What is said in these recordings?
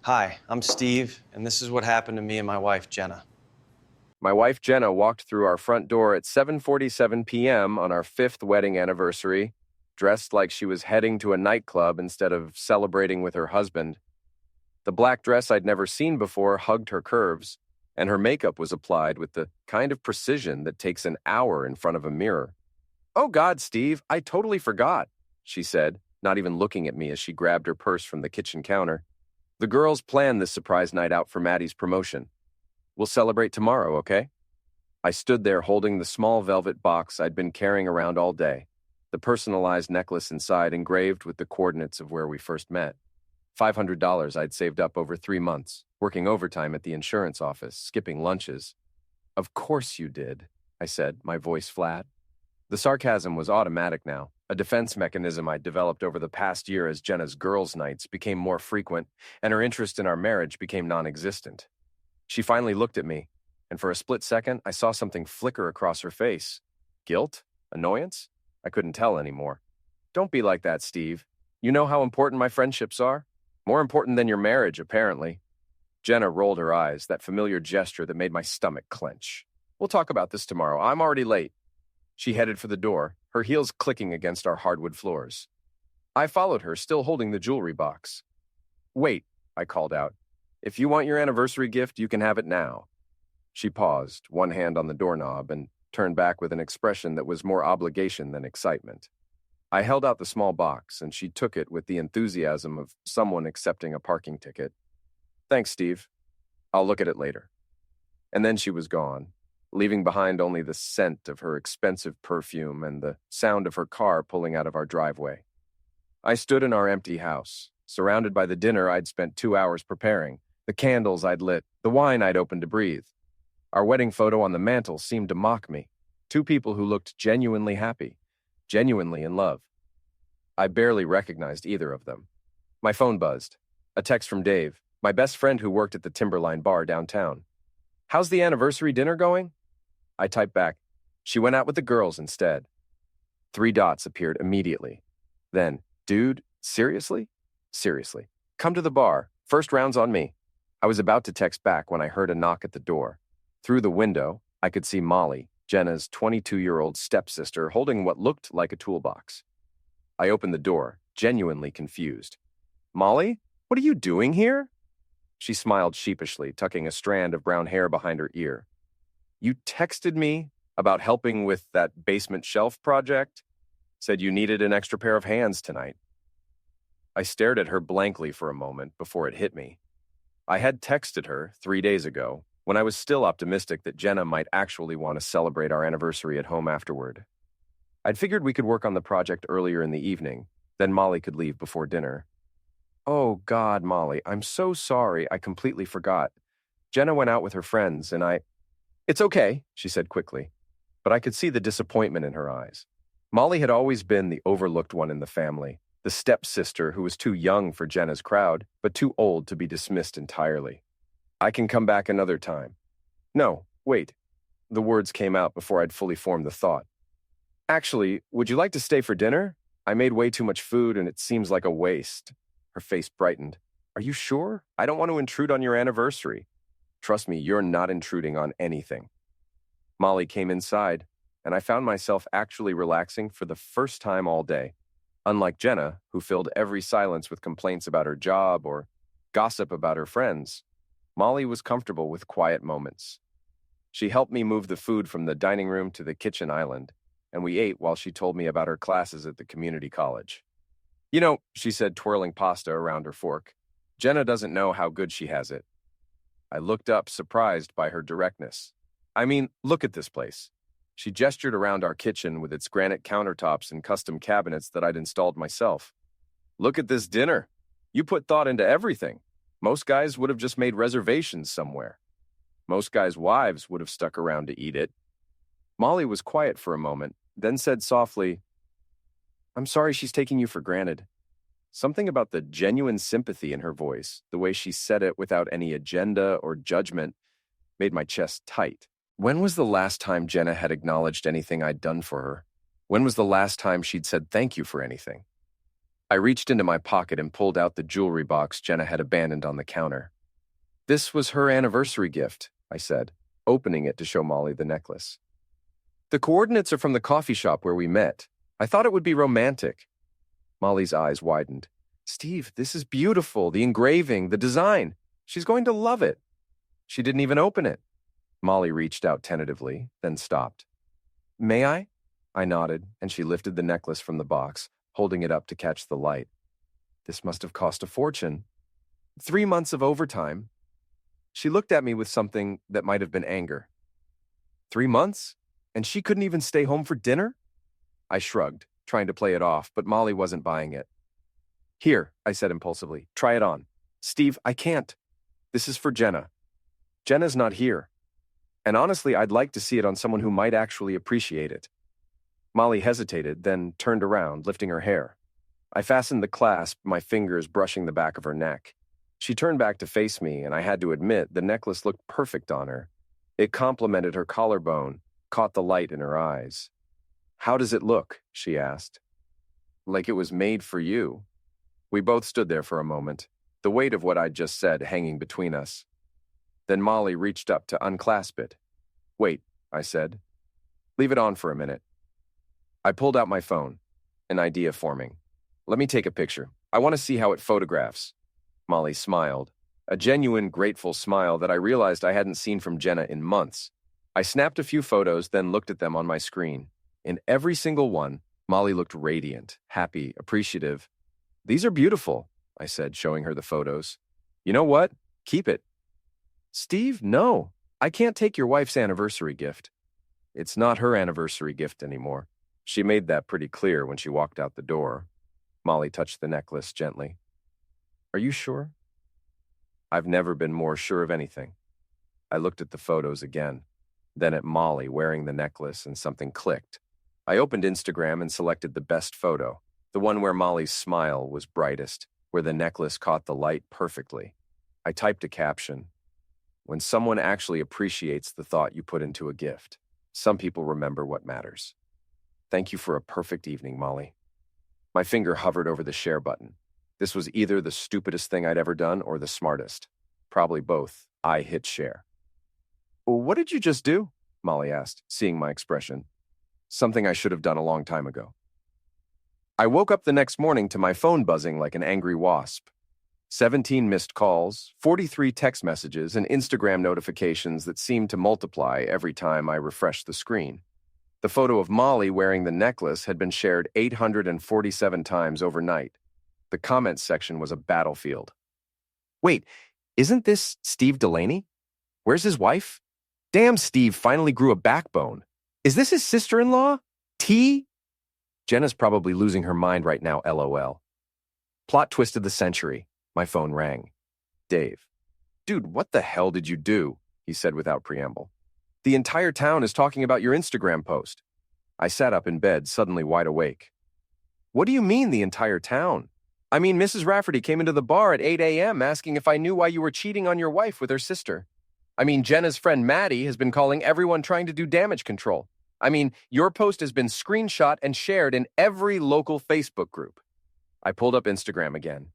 Hi, I'm Steve, and this is what happened to me and my wife, Jenna. My wife Jenna walked through our front door at 7:47 p.m. on our 5th wedding anniversary, dressed like she was heading to a nightclub instead of celebrating with her husband. The black dress I'd never seen before hugged her curves, and her makeup was applied with the kind of precision that takes an hour in front of a mirror. "Oh God, Steve, I totally forgot," she said, not even looking at me as she grabbed her purse from the kitchen counter. "The girls planned this surprise night out for Maddie's promotion. We'll celebrate tomorrow, okay?" I stood there holding the small velvet box I'd been carrying around all day, the personalized necklace inside engraved with the coordinates of where we first met. $500 I'd saved up over 3 months, working overtime at the insurance office, skipping lunches. "Of course you did," I said, my voice flat. The sarcasm was automatic now, a defense mechanism I'd developed over the past year as Jenna's girls' nights became more frequent and her interest in our marriage became non-existent. She finally looked at me, and for a split second, I saw something flicker across her face. Guilt? Annoyance? I couldn't tell anymore. "Don't be like that, Steve. You know how important my friendships are? More important than your marriage, apparently." Jenna rolled her eyes, that familiar gesture that made my stomach clench. "We'll talk about this tomorrow. I'm already late." She headed for the door, her heels clicking against our hardwood floors. I followed her, still holding the jewelry box. "Wait," I called out. "If you want your anniversary gift, you can have it now." She paused, one hand on the doorknob, and turned back with an expression that was more obligation than excitement. I held out the small box, and she took it with the enthusiasm of someone accepting a parking ticket. "Thanks, Steve. I'll look at it later." And then she was gone, leaving behind only the scent of her expensive perfume and the sound of her car pulling out of our driveway. I stood in our empty house, surrounded by the dinner I'd spent 2 hours preparing, the candles I'd lit, the wine I'd opened to breathe. Our wedding photo on the mantel seemed to mock me. Two people who looked genuinely happy, genuinely in love. I barely recognized either of them. My phone buzzed. A text from Dave, my best friend who worked at the Timberline bar downtown. "How's the anniversary dinner going?" I typed back, "She went out with the girls instead." 3 dots appeared immediately. Then, "Dude, seriously? Seriously. Come to the bar. First round's on me." I was about to text back when I heard a knock at the door. Through the window, I could see Molly, Jenna's 22-year-old stepsister, holding what looked like a toolbox. I opened the door, genuinely confused. "Molly, what are you doing here?" She smiled sheepishly, tucking a strand of brown hair behind her ear. "You texted me about helping with that basement shelf project? Said you needed an extra pair of hands tonight." I stared at her blankly for a moment before it hit me. I had texted her 3 days ago, when I was still optimistic that Jenna might actually want to celebrate our anniversary at home afterward. I'd figured we could work on the project earlier in the evening, then Molly could leave before dinner. "Oh, God, Molly, I'm so sorry. I completely forgot. Jenna went out with her friends, and It's okay," she said quickly, but I could see the disappointment in her eyes. Molly had always been the overlooked one in the family, the stepsister who was too young for Jenna's crowd, but too old to be dismissed entirely. "I can come back another time." "No, wait." The words came out before I'd fully formed the thought. "Actually, would you like to stay for dinner? I made way too much food and it seems like a waste." Her face brightened. "Are you sure? I don't want to intrude on your anniversary." "Trust me, you're not intruding on anything." Molly came inside, and I found myself actually relaxing for the first time all day. Unlike Jenna, who filled every silence with complaints about her job or gossip about her friends, Molly was comfortable with quiet moments. She helped me move the food from the dining room to the kitchen island, and we ate while she told me about her classes at the community college. "You know," she said, twirling pasta around her fork, "Jenna doesn't know how good she has it." I looked up, surprised by her directness. "I mean, look at this place." She gestured around our kitchen with its granite countertops and custom cabinets that I'd installed myself. "Look at this dinner. You put thought into everything. Most guys would have just made reservations somewhere. Most guys' wives would have stuck around to eat it." Molly was quiet for a moment, then said softly, "I'm sorry she's taking you for granted." Something about the genuine sympathy in her voice, the way she said it without any agenda or judgment, made my chest tight. When was the last time Jenna had acknowledged anything I'd done for her? When was the last time she'd said thank you for anything? I reached into my pocket and pulled out the jewelry box Jenna had abandoned on the counter. This was her anniversary gift, I said, opening it to show Molly the necklace. The coordinates are from the coffee shop where we met. I thought it would be romantic. Molly's eyes widened. Steve, this is beautiful. The engraving, the design. She's going to love it. She didn't even open it. Molly reached out tentatively, then stopped. May I? I nodded, and she lifted the necklace from the box, holding it up to catch the light. This must have cost a fortune. 3 months of overtime. She looked at me with something that might have been anger. 3 months? And she couldn't even stay home for dinner? I shrugged, trying to play it off, but Molly wasn't buying it. Here, I said impulsively, try it on. Steve, I can't. This is for Jenna. Jenna's not here. And honestly, I'd like to see it on someone who might actually appreciate it. Molly hesitated, then turned around, lifting her hair. I fastened the clasp, my fingers brushing the back of her neck. She turned back to face me, and I had to admit the necklace looked perfect on her. It complemented her collarbone, caught the light in her eyes. How does it look? She asked. Like it was made for you. We both stood there for a moment, the weight of what I'd just said hanging between us. Then Molly reached up to unclasp it. Wait, I said. Leave it on for a minute. I pulled out my phone, an idea forming. Let me take a picture. I want to see how it photographs. Molly smiled, a genuine, grateful smile that I realized I hadn't seen from Jenna in months. I snapped a few photos, then looked at them on my screen. In every single one, Molly looked radiant, happy, appreciative. These are beautiful, I said, showing her the photos. You know what? Keep it. Steve, no. I can't take your wife's anniversary gift. It's not her anniversary gift anymore. She made that pretty clear when she walked out the door. Molly touched the necklace gently. Are you sure? I've never been more sure of anything. I looked at the photos again, then at Molly wearing the necklace, and something clicked. I opened Instagram and selected the best photo, the one where Molly's smile was brightest, where the necklace caught the light perfectly. I typed a caption. When someone actually appreciates the thought you put into a gift, some people remember what matters. Thank you for a perfect evening, Molly. My finger hovered over the share button. This was either the stupidest thing I'd ever done or the smartest. Probably both. I hit share. What did you just do? Molly asked, seeing my expression. Something I should have done a long time ago. I woke up the next morning to my phone buzzing like an angry wasp. 17 missed calls, 43 text messages, and Instagram notifications that seemed to multiply every time I refreshed the screen. The photo of Molly wearing the necklace had been shared 847 times overnight. The comments section was a battlefield. Wait, isn't this Steve Delaney? Where's his wife? Damn, Steve finally grew a backbone. Is this his sister-in-law? T? Jenna's probably losing her mind right now, LOL. Plot twist of the century. My phone rang. Dave. Dude, what the hell did you do? He said without preamble. The entire town is talking about your Instagram post. I sat up in bed, suddenly wide awake. What do you mean, the entire town? I mean, Mrs. Rafferty came into the bar at 8 a.m. asking if I knew why you were cheating on your wife with her sister. I mean, Jenna's friend Maddie has been calling everyone trying to do damage control. I mean, your post has been screenshot and shared in every local Facebook group. I pulled up Instagram again.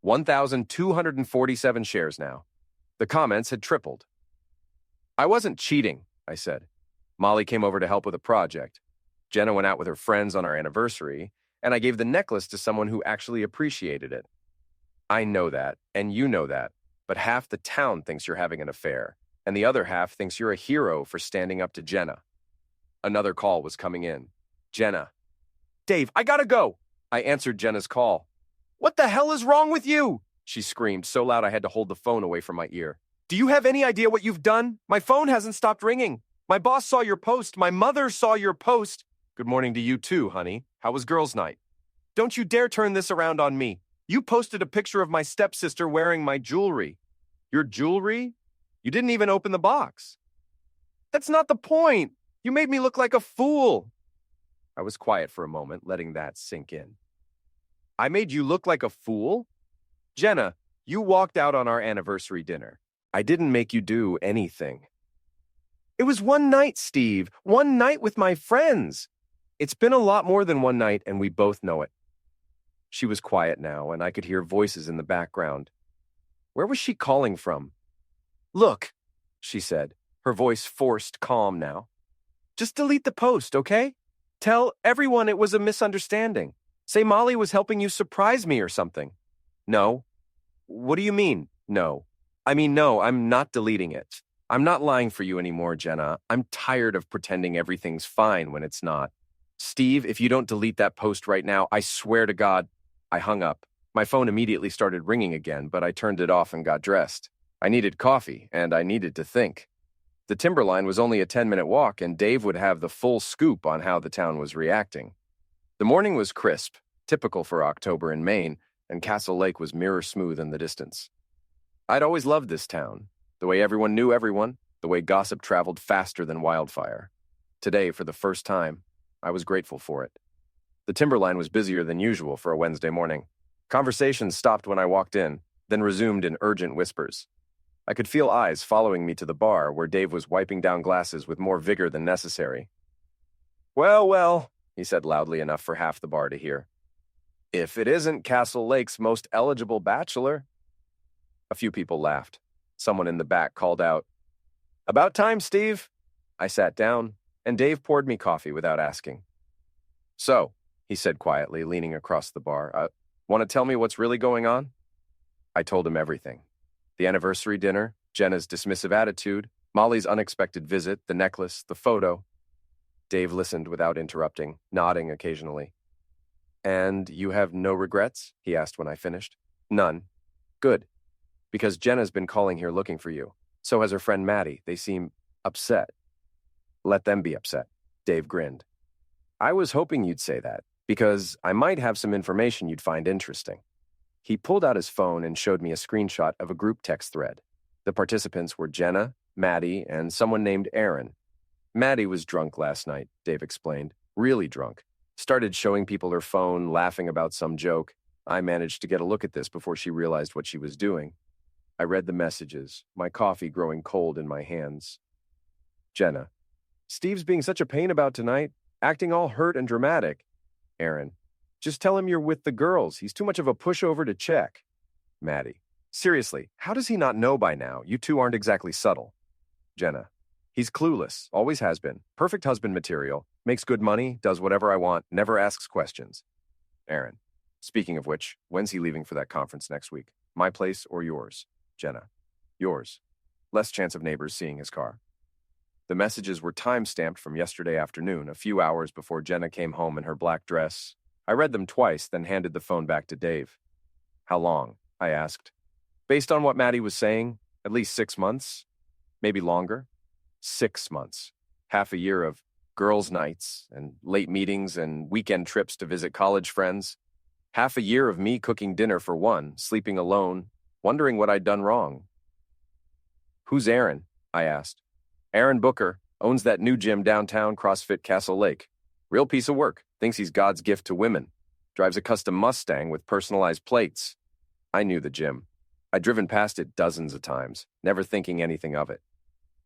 1,247 shares now. The comments had tripled. I wasn't cheating, I said. Molly came over to help with a project. Jenna went out with her friends on our anniversary, and I gave the necklace to someone who actually appreciated it. I know that, and you know that, but half the town thinks you're having an affair, and the other half thinks you're a hero for standing up to Jenna. Another call was coming in. Jenna. Dave, I gotta go. I answered Jenna's call. What the hell is wrong with you? She screamed so loud I had to hold the phone away from my ear. Do you have any idea what you've done? My phone hasn't stopped ringing. My boss saw your post. My mother saw your post. Good morning to you too, honey. How was girls' night? Don't you dare turn this around on me. You posted a picture of my stepsister wearing my jewelry. Your jewelry? You didn't even open the box. That's not the point. You made me look like a fool. I was quiet for a moment, letting that sink in. I made you look like a fool? Jenna, you walked out on our anniversary dinner. I didn't make you do anything. It was one night, Steve. One night with my friends. It's been a lot more than one night, and we both know it. She was quiet now, and I could hear voices in the background. Where was she calling from? Look, she said, her voice forced calm now. Just delete the post, okay? Tell everyone it was a misunderstanding. Say Molly was helping you surprise me or something. No. What do you mean, no? I mean, no, I'm not deleting it. I'm not lying for you anymore, Jenna. I'm tired of pretending everything's fine when it's not. Steve, if you don't delete that post right now, I swear to God. I hung up. My phone immediately started ringing again, but I turned it off and got dressed. I needed coffee, and I needed to think. The Timberline was only a 10-minute walk, and Dave would have the full scoop on how the town was reacting. The morning was crisp, typical for October in Maine, and Castle Lake was mirror smooth in the distance. I'd always loved this town, the way everyone knew everyone, the way gossip traveled faster than wildfire. Today, for the first time, I was grateful for it. The Timberline was busier than usual for a Wednesday morning. Conversations stopped when I walked in, then resumed in urgent whispers. I could feel eyes following me to the bar where Dave was wiping down glasses with more vigor than necessary. Well, well, he said loudly enough for half the bar to hear. If it isn't Castle Lake's most eligible bachelor. A few people laughed. Someone in the back called out, About time, Steve. I sat down, and Dave poured me coffee without asking. So, he said quietly, leaning across the bar, want to tell me what's really going on? I told him everything. The anniversary dinner, Jenna's dismissive attitude, Molly's unexpected visit, the necklace, the photo. Dave listened without interrupting, nodding occasionally. And you have no regrets? He asked when I finished. None. Good. Because Jenna's been calling here looking for you. So has her friend Maddie. They seem upset. Let them be upset. Dave grinned. I was hoping you'd say that, because I might have some information you'd find interesting. He pulled out his phone and showed me a screenshot of a group text thread. The participants were Jenna, Maddie, and someone named Aaron. Maddie was drunk last night, Dave explained. Really drunk. Started showing people her phone, laughing about some joke. I managed to get a look at this before she realized what she was doing. I read the messages, my coffee growing cold in my hands. Jenna. Steve's being such a pain about tonight, acting all hurt and dramatic. Aaron. Just tell him you're with the girls. He's too much of a pushover to check. Maddie. Seriously, how does he not know by now? You two aren't exactly subtle. Jenna. He's clueless, always has been. Perfect husband material. Makes good money, does whatever I want, never asks questions. Aaron. Speaking of which, when's he leaving for that conference next week? My place or yours? Jenna. Yours. Less chance of neighbors seeing his car. The messages were time-stamped from yesterday afternoon, a few hours before Jenna came home in her black dress. I read them twice, then handed the phone back to Dave. How long? I asked. Based on what Maddie was saying, at least 6 months. Maybe longer. 6 months. Half a year of girls' nights and late meetings and weekend trips to visit college friends. Half a year of me cooking dinner for one, sleeping alone, wondering what I'd done wrong. Who's Aaron? I asked. Aaron Booker owns that new gym downtown, CrossFit Castle Lake. Real piece of work. Thinks he's God's gift to women. Drives a custom Mustang with personalized plates. I knew the gym. I'd driven past it dozens of times, never thinking anything of it.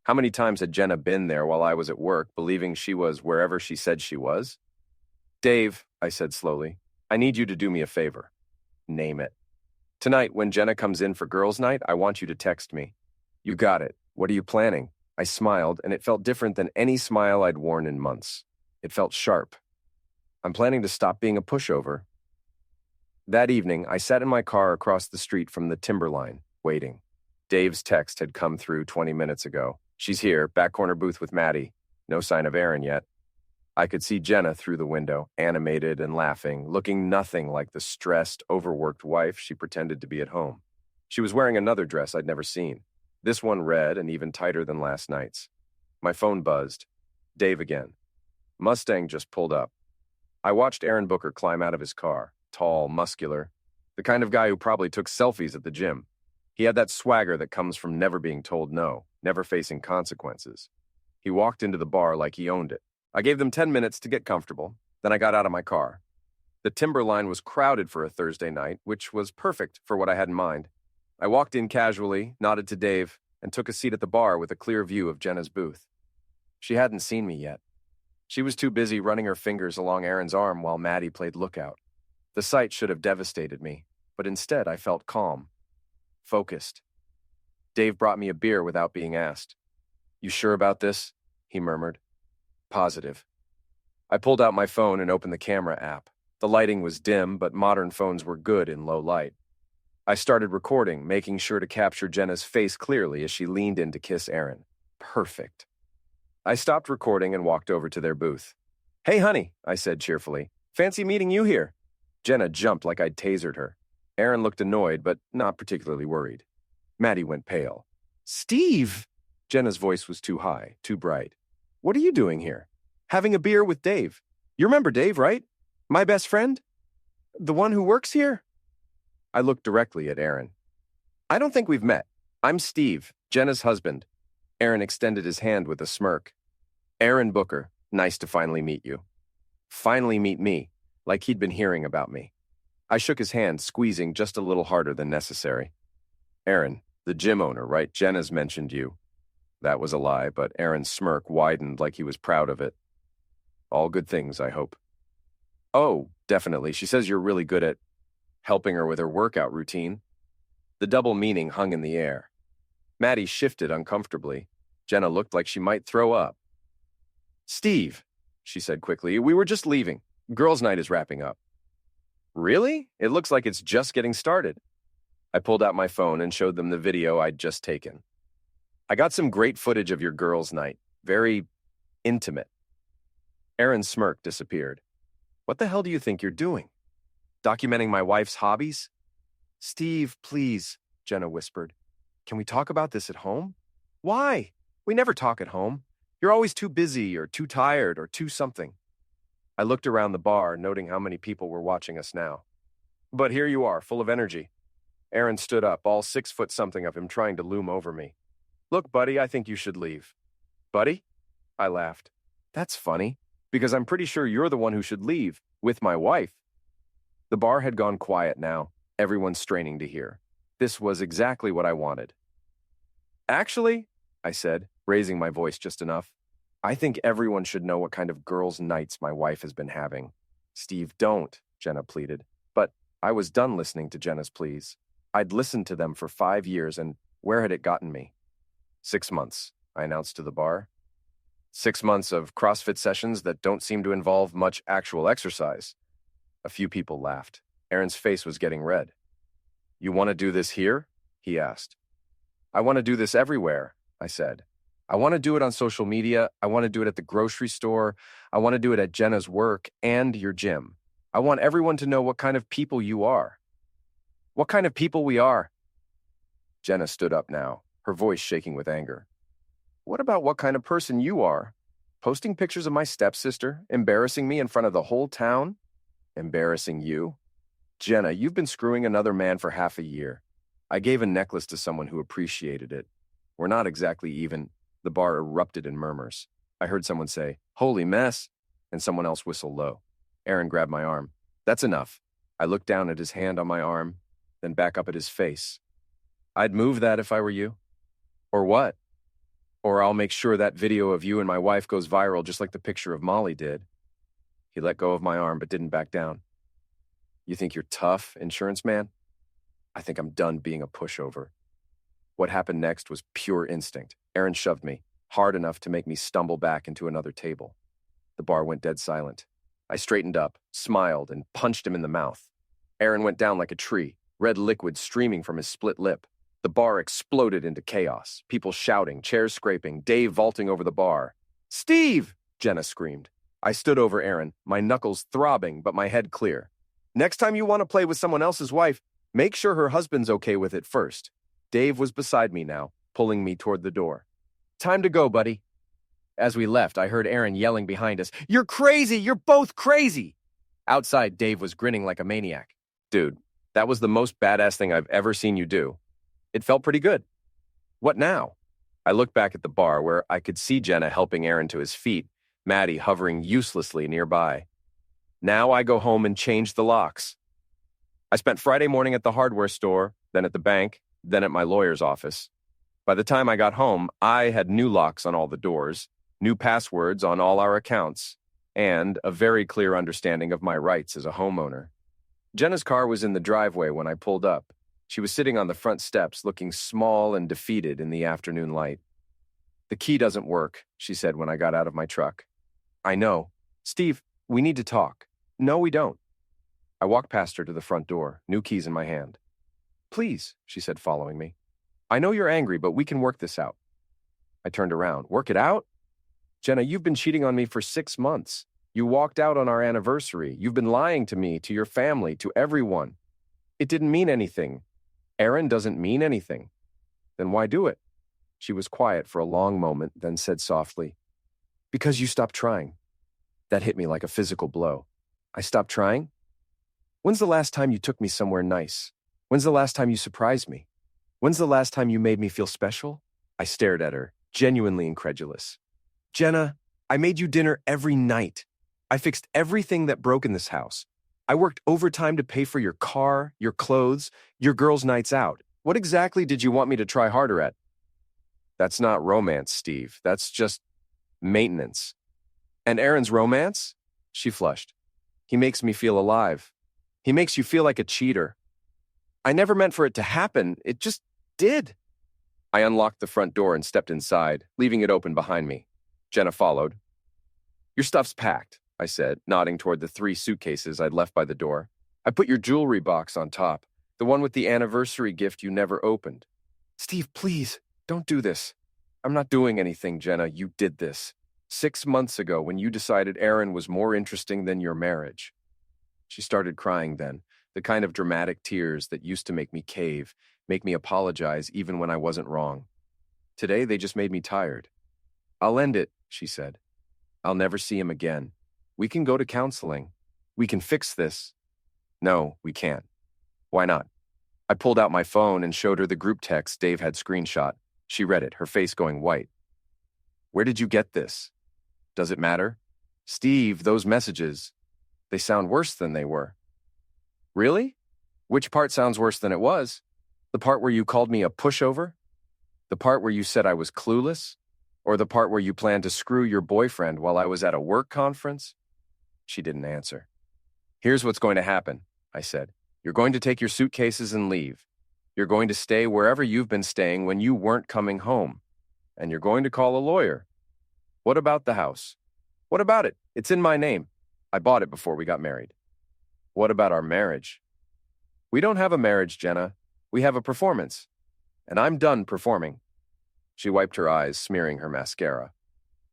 How many times had Jenna been there while I was at work, believing she was wherever she said she was? Dave, I said slowly, I need you to do me a favor. Name it. Tonight, when Jenna comes in for girls' night, I want you to text me. You got it. What are you planning? I smiled, and it felt different than any smile I'd worn in months. It felt sharp. I'm planning to stop being a pushover. That evening, I sat in my car across the street from the Timberline, waiting. Dave's text had come through 20 minutes ago. She's here, back corner booth with Maddie. No sign of Aaron yet. I could see Jenna through the window, animated and laughing, looking nothing like the stressed, overworked wife she pretended to be at home. She was wearing another dress I'd never seen. This one red and even tighter than last night's. My phone buzzed. Dave again. Mustang just pulled up. I watched Aaron Booker climb out of his car, tall, muscular, the kind of guy who probably took selfies at the gym. He had that swagger that comes from never being told no, never facing consequences. He walked into the bar like he owned it. I gave them 10 minutes to get comfortable, then I got out of my car. The Timberline was crowded for a Thursday night, which was perfect for what I had in mind. I walked in casually, nodded to Dave, and took a seat at the bar with a clear view of Jenna's booth. She hadn't seen me yet. She was too busy running her fingers along Aaron's arm while Maddie played lookout. The sight should have devastated me, but instead I felt calm, focused. Dave brought me a beer without being asked. "You sure about this?" he murmured. "Positive." I pulled out my phone and opened the camera app. The lighting was dim, but modern phones were good in low light. I started recording, making sure to capture Jenna's face clearly as she leaned in to kiss Aaron. Perfect. I stopped recording and walked over to their booth. "Hey, honey," I said cheerfully. "Fancy meeting you here." Jenna jumped like I'd tasered her. Aaron looked annoyed, but not particularly worried. Maddie went pale. "Steve!" Jenna's voice was too high, too bright. "What are you doing here?" "Having a beer with Dave. You remember Dave, right? My best friend? The one who works here?" I looked directly at Aaron. "I don't think we've met. I'm Steve, Jenna's husband." Aaron extended his hand with a smirk. "Aaron Booker, nice to finally meet you." Finally meet me, like he'd been hearing about me. I shook his hand, squeezing just a little harder than necessary. "Aaron, the gym owner, right? Jenna's mentioned you." That was a lie, but Aaron's smirk widened like he was proud of it. "All good things, I hope." "Oh, definitely. She says you're really good at helping her with her workout routine." The double meaning hung in the air. Maddie shifted uncomfortably. Jenna looked like she might throw up. "Steve," she said quickly, "we were just leaving. Girls' night is wrapping up." "Really? It looks like it's just getting started." I pulled out my phone and showed them the video I'd just taken. "I got some great footage of your girls' night. Very intimate." Aaron's smirk disappeared. "What the hell do you think you're doing? Documenting my wife's hobbies?" "Steve, please," Jenna whispered. "Can we talk about this at home?" "Why? We never talk at home. You're always too busy or too tired or too something." I looked around the bar, noting how many people were watching us now. "But here you are, full of energy." Aaron stood up, all 6-foot-something of him trying to loom over me. "Look, buddy, I think you should leave." "Buddy?" I laughed. "That's funny, because I'm pretty sure you're the one who should leave, with my wife." The bar had gone quiet now, everyone straining to hear. This was exactly what I wanted. "Actually," I said, raising my voice just enough, "I think everyone should know what kind of girls' nights my wife has been having." "Steve, don't," Jenna pleaded. But I was done listening to Jenna's pleas. I'd listened to them for 5 years, and where had it gotten me? 6 months, I announced to the bar. 6 months of CrossFit sessions that don't seem to involve much actual exercise. A few people laughed. Aaron's face was getting red. "You want to do this here?" he asked. "I want to do this everywhere," I said. "I want to do it on social media. I want to do it at the grocery store. I want to do it at Jenna's work and your gym. I want everyone to know what kind of people you are." "What kind of people we are?" Jenna stood up now, her voice shaking with anger. "What about what kind of person you are? Posting pictures of my stepsister, embarrassing me in front of the whole town? Embarrassing you? Jenna, you've been screwing another man for half a year. I gave a necklace to someone who appreciated it. We're not exactly even." The bar erupted in murmurs. I heard someone say, "Holy mess," and someone else whistle low. Aaron grabbed my arm. "That's enough." I looked down at his hand on my arm, then back up at his face. "I'd move that if I were you." "Or what?" "Or I'll make sure that video of you and my wife goes viral just like the picture of Molly did." He let go of my arm but didn't back down. "You think you're tough, insurance man?" I think I'm done being a pushover. What happened next was pure instinct. Aaron shoved me, hard enough to make me stumble back into another table. The bar went dead silent. I straightened up, smiled, and punched him in the mouth. Aaron went down like a tree, red liquid streaming from his split lip. The bar exploded into chaos, people shouting, chairs scraping, Dave vaulting over the bar. "Steve!" Jenna screamed. I stood over Aaron, my knuckles throbbing but my head clear. "Next time you want to play with someone else's wife, make sure her husband's okay with it first." Dave was beside me now, pulling me toward the door. "Time to go, buddy." As we left, I heard Aaron yelling behind us, "You're crazy! You're both crazy!" Outside, Dave was grinning like a maniac. "Dude, that was the most badass thing I've ever seen you do. It felt pretty good." "What now?" I looked back at the bar where I could see Jenna helping Aaron to his feet, Maddie hovering uselessly nearby. "Now I go home and change the locks." I spent Friday morning at the hardware store, then at the bank, then at my lawyer's office. By the time I got home, I had new locks on all the doors, new passwords on all our accounts, and a very clear understanding of my rights as a homeowner. Jenna's car was in the driveway when I pulled up. She was sitting on the front steps, looking small and defeated in the afternoon light. "The key doesn't work," she said when I got out of my truck. "I know. Steve, we need to talk." "No, we don't." I walked past her to the front door, new keys in my hand. "Please," she said, following me. "I know you're angry, but we can work this out." I turned around. "Work it out?" "Jenna, you've been cheating on me for 6 months. You walked out on our anniversary. You've been lying to me, to your family, to everyone. It didn't mean anything. Aaron doesn't mean anything. Then why do it?" She was quiet for a long moment, then said softly, "Because you stopped trying." That hit me like a physical blow. I stopped trying? When's the last time you took me somewhere nice? When's the last time you surprised me? When's the last time you made me feel special? I stared at her, genuinely incredulous. "Jenna, I made you dinner every night. I fixed everything that broke in this house. I worked overtime to pay for your car, your clothes, your girls' nights out. What exactly did you want me to try harder at?" "That's not romance, Steve. That's just maintenance." "And Aaron's romance?" She flushed. "He makes me feel alive. He makes you feel like a cheater. I never meant for it to happen. It just did." I unlocked the front door and stepped inside, leaving it open behind me. Jenna followed. "Your stuff's packed," I said, nodding toward the 3 suitcases I'd left by the door. "I put your jewelry box on top, the one with the anniversary gift you never opened." "Steve, please, don't do this." "I'm not doing anything, Jenna. You did this. 6 months ago when you decided Aaron was more interesting than your marriage." She started crying then, the kind of dramatic tears that used to make me cave, make me apologize even when I wasn't wrong. Today, they just made me tired. "I'll end it," she said. "I'll never see him again. We can go to counseling. We can fix this." "No, we can't." "Why not?" I pulled out my phone and showed her the group text Dave had screenshot. She read it, her face going white. "Where did you get this?" "Does it matter?" "Steve, those messages, they sound worse than they were." "Really? Which part sounds worse than it was? The part where you called me a pushover? The part where you said I was clueless? Or the part where you planned to screw your boyfriend while I was at a work conference?" She didn't answer. "Here's what's going to happen," I said. "You're going to take your suitcases and leave. You're going to stay wherever you've been staying when you weren't coming home. And you're going to call a lawyer. What about the house? What about it? It's in my name. I bought it before we got married. What about our marriage? We don't have a marriage, Jenna. We have a performance. And I'm done performing." She wiped her eyes, smearing her mascara.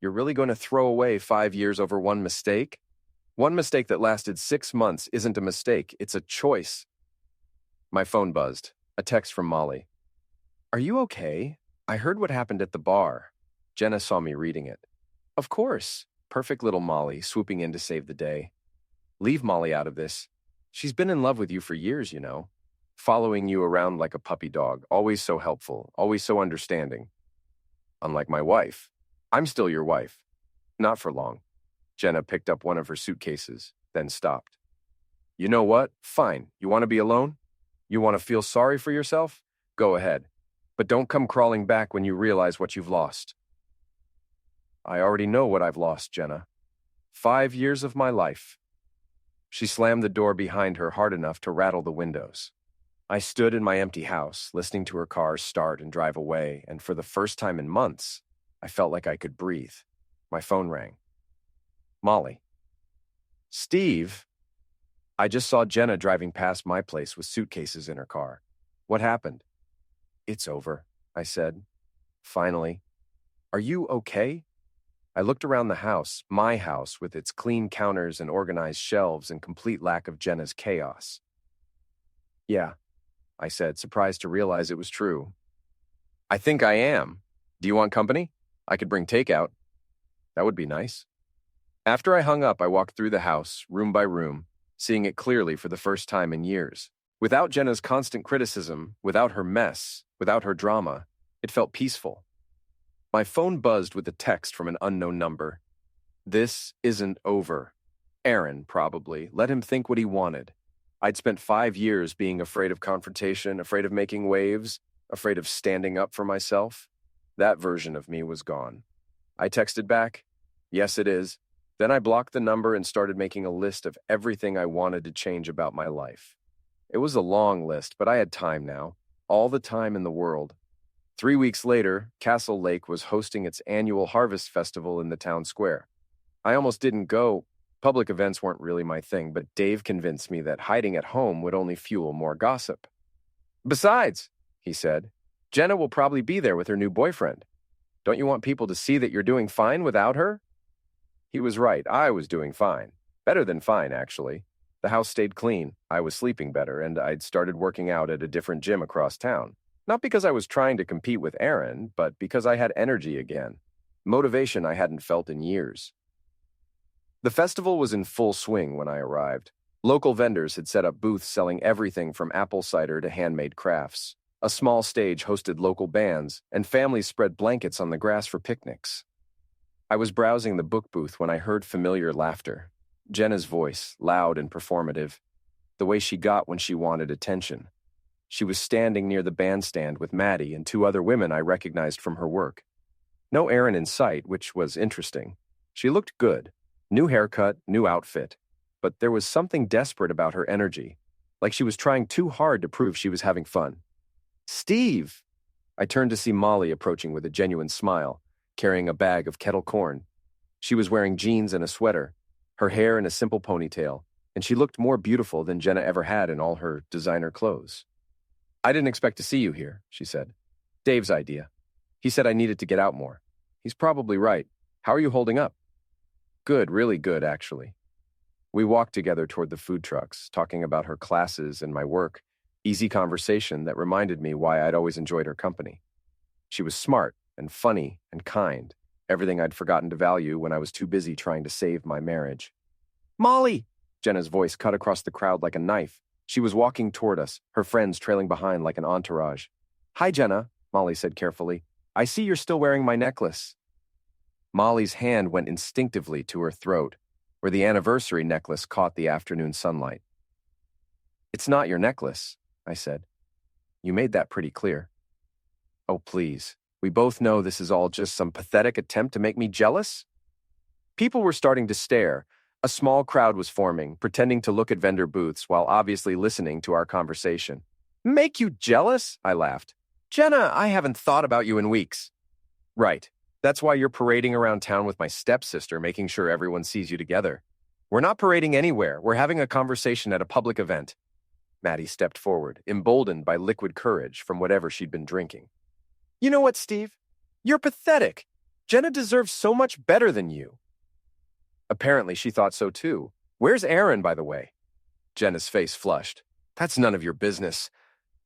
"You're really going to throw away 5 years over one mistake? One mistake that lasted 6 months isn't a mistake. It's a choice." My phone buzzed. A text from Molly. "Are you okay? I heard what happened at the bar." Jenna saw me reading it. "Of course." Perfect little Molly, swooping in to save the day. "Leave Molly out of this. She's been in love with you for years, you know. Following you around like a puppy dog, always so helpful, always so understanding. Unlike my wife. I'm still your wife. Not for long." Jenna picked up one of her suitcases, then stopped. "You know what? Fine. You want to be alone? You want to feel sorry for yourself? Go ahead. But don't come crawling back when you realize what you've lost." "I already know what I've lost, Jenna. 5 years of my life." She slammed the door behind her hard enough to rattle the windows. I stood in my empty house, listening to her car start and drive away, and for the first time in months, I felt like I could breathe. My phone rang. Molly. "Steve?" "I just saw Jenna driving past my place with suitcases in her car. What happened?" "It's over," I said. Finally. "Are you okay?" I looked around the house, my house, with its clean counters and organized shelves and complete lack of Jenna's chaos. "Yeah," I said, surprised to realize it was true. "I think I am. Do you want company? I could bring takeout." "That would be nice." After I hung up, I walked through the house, room by room, seeing it clearly for the first time in years. Without Jenna's constant criticism, without her mess, without her drama, it felt peaceful. My phone buzzed with a text from an unknown number. "This isn't over." Aaron, probably. Let him think what he wanted. I'd spent 5 years being afraid of confrontation, afraid of making waves, afraid of standing up for myself. That version of me was gone. I texted back, "Yes, it is." Then I blocked the number and started making a list of everything I wanted to change about my life. It was a long list, but I had time now. All the time in the world. 3 weeks later, Castle Lake was hosting its annual harvest festival in the town square. I almost didn't go. Public events weren't really my thing, but Dave convinced me that hiding at home would only fuel more gossip. Besides, he said, Jenna will probably be there with her new boyfriend. Don't you want people to see that you're doing fine without her? He was right. I was doing fine. Better than fine, actually. The house stayed clean, I was sleeping better, and I'd started working out at a different gym across town. Not because I was trying to compete with Aaron, but because I had energy again. Motivation I hadn't felt in years. The festival was in full swing when I arrived. Local vendors had set up booths selling everything from apple cider to handmade crafts. A small stage hosted local bands, and families spread blankets on the grass for picnics. I was browsing the book booth when I heard familiar laughter. Jenna's voice, loud and performative. The way she got when she wanted attention. She was standing near the bandstand with Maddie and 2 other women I recognized from her work. No Aaron in sight, which was interesting. She looked good. New haircut, new outfit. But there was something desperate about her energy, like she was trying too hard to prove she was having fun. Steve! I turned to see Molly approaching with a genuine smile, carrying a bag of kettle corn. She was wearing jeans and a sweater, her hair in a simple ponytail, and she looked more beautiful than Jenna ever had in all her designer clothes. I didn't expect to see you here, she said. Dave's idea. He said I needed to get out more. He's probably right. How are you holding up? Good, really good, actually. We walked together toward the food trucks, talking about her classes and my work. Easy conversation that reminded me why I'd always enjoyed her company. She was smart and funny and kind, everything I'd forgotten to value when I was too busy trying to save my marriage. Molly! Jenna's voice cut across the crowd like a knife. She was walking toward us, her friends trailing behind like an entourage. Hi, Jenna, Molly said carefully. I see you're still wearing my necklace. Molly's hand went instinctively to her throat, where the anniversary necklace caught the afternoon sunlight. It's not your necklace, I said. You made that pretty clear. Oh, please. We both know this is all just some pathetic attempt to make me jealous? People were starting to stare. A small crowd was forming, pretending to look at vendor booths while obviously listening to our conversation. Make you jealous? I laughed. Jenna, I haven't thought about you in weeks. Right. That's why you're parading around town with my stepsister, making sure everyone sees you together. We're not parading anywhere. We're having a conversation at a public event. Maddie stepped forward, emboldened by liquid courage from whatever she'd been drinking. You know what, Steve? You're pathetic. Jenna deserves so much better than you. Apparently, she thought so too. Where's Aaron, by the way? Jenna's face flushed. That's none of your business.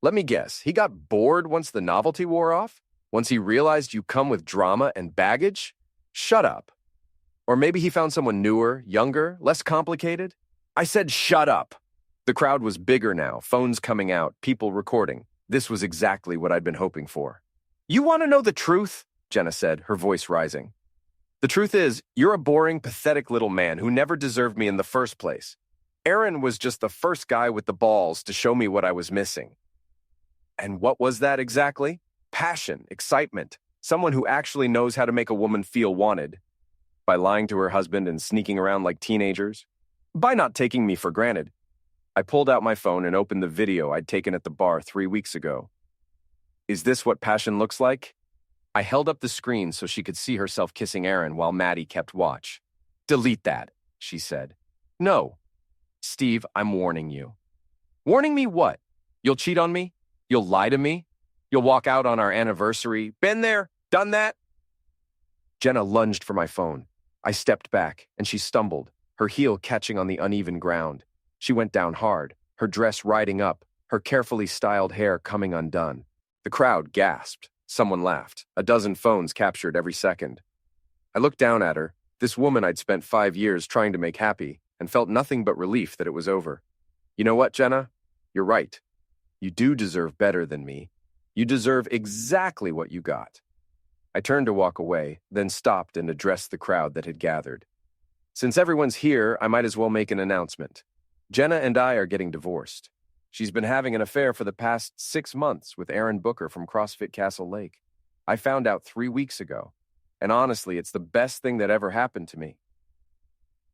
Let me guess, he got bored once the novelty wore off? Once he realized you come with drama and baggage? Shut up. Or maybe he found someone newer, younger, less complicated? I said shut up. The crowd was bigger now, phones coming out, people recording. This was exactly what I'd been hoping for. You want to know the truth? Jenna said, her voice rising. The truth is, you're a boring, pathetic little man who never deserved me in the first place. Aaron was just the first guy with the balls to show me what I was missing. And what was that exactly? Passion, excitement, someone who actually knows how to make a woman feel wanted. By lying to her husband and sneaking around like teenagers? By not taking me for granted. I pulled out my phone and opened the video I'd taken at the bar 3 weeks ago. Is this what passion looks like? I held up the screen so she could see herself kissing Aaron while Maddie kept watch. Delete that, she said. No. Steve, I'm warning you. Warning me what? You'll cheat on me? You'll lie to me? You'll walk out on our anniversary? Been there? Done that? Jenna lunged for my phone. I stepped back, and she stumbled, her heel catching on the uneven ground. She went down hard, her dress riding up, her carefully styled hair coming undone. The crowd gasped. Someone laughed. A dozen phones captured every second. I looked down at her, this woman I'd spent 5 years trying to make happy, and felt nothing but relief that it was over. You know what, Jenna? You're right. You do deserve better than me. You deserve exactly what you got. I turned to walk away, then stopped and addressed the crowd that had gathered. Since everyone's here, I might as well make an announcement. Jenna and I are getting divorced. She's been having an affair for the past 6 months with Aaron Booker from CrossFit Castle Lake. I found out 3 weeks ago, and honestly, it's the best thing that ever happened to me.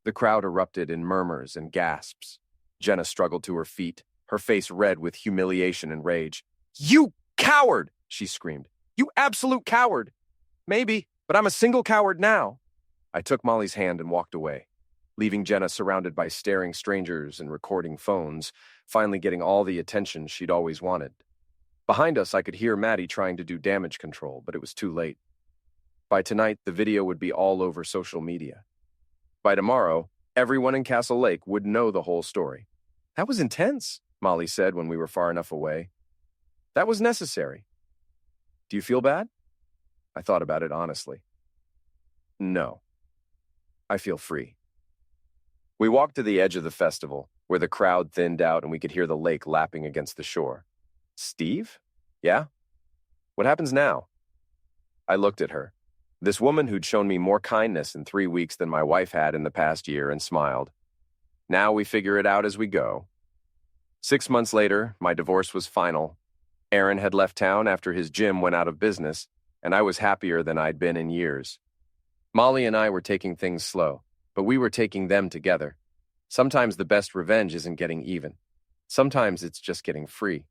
The crowd erupted in murmurs and gasps. Jenna struggled to her feet, her face red with humiliation and rage. "You coward!" she screamed. "You absolute coward! Maybe, but I'm a single coward now." I took Molly's hand and walked away, leaving Jenna surrounded by staring strangers and recording phones, finally getting all the attention she'd always wanted. Behind us, I could hear Maddie trying to do damage control, but it was too late. By tonight, the video would be all over social media. By tomorrow, everyone in Castle Lake would know the whole story. "That was intense," Molly said when we were far enough away. "That was necessary. Do you feel bad?" I thought about it honestly. No. I feel free. We walked to the edge of the festival, where the crowd thinned out and we could hear the lake lapping against the shore. "Steve? Yeah? What happens now?" I looked at her, this woman who'd shown me more kindness in 3 weeks than my wife had in the past year, and smiled. "Now we figure it out as we go." 6 months later, my divorce was final. Aaron had left town after his gym went out of business, and I was happier than I'd been in years. Molly and I were taking things slow, but we were taking them together. Sometimes the best revenge isn't getting even. Sometimes it's just getting free.